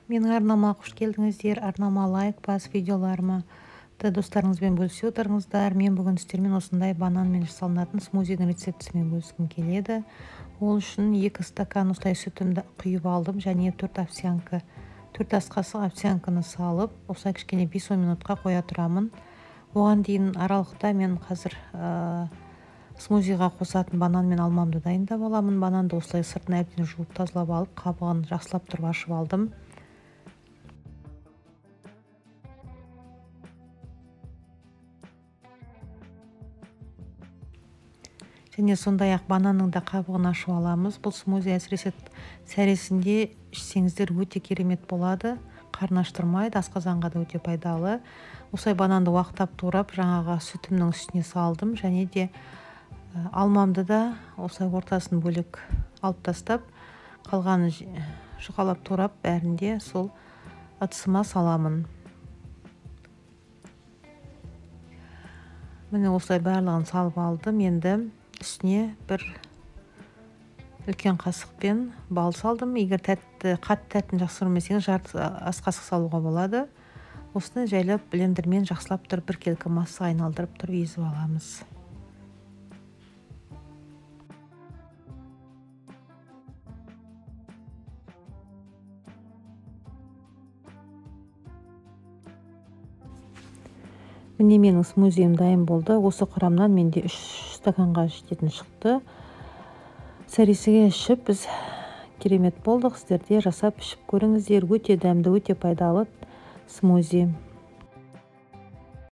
Менің арнама қош келдіңіздер. Арнама лайк бас видеоларыма достарыңызбен бөлісе отырыңыздар. Мен бүгін сіздермен осындай бананмен жасалынатын смузидің рецептісімен бөліскім келеді. Ол үшін 2 стакан осылай сүтімді құйып алдым және 4 ас қасық овсянканы салып, осылай кішкене 5-10 минутқа қоя тұрамын. Оған дейін аралықта мен қазір смузиға қосатын банан мен алмамды дайындап аламын. Бананды осылай сыртын әбден жуып тазалап алып, қабығын жақсылап тұрып ашып алдым. Және сондай-ақ бананның да қабығын ашып аламыз. Бұл смузи әсіресе сәресінде ішсеңіздер өте керемет болады. Қарын аштырмайды, асқазанға да өте пайдалы. Осылай бананды уақыттап турап, жаңағы сүтімнің үстіне салдым. Және де алмамды да осылай ортасын бөлек алып тастап, қалғанын жұқалап турап, бәрінде сол ыдысыма саламын. Міне осылай барлығын салып алдым. Енді үстіне бір үлкен қасықпен бал салдым. Егер қатты тәттін жақсы көрмесеңіз, жарты ас қасық салуға болады. Осыны жайлап блендермен жақсылап тұрып, біркелкі масса айналдырып тұрып езіп аламыз. Міне менің смузиім дайын болды. Осы құрамнан менде 3 стаканға жететін шықты. Сәресіге ішіп, біз керемет болдық. Сіздер де жасап ішіп көріңіздер. Өте дәмді, өте пайдалы смузи.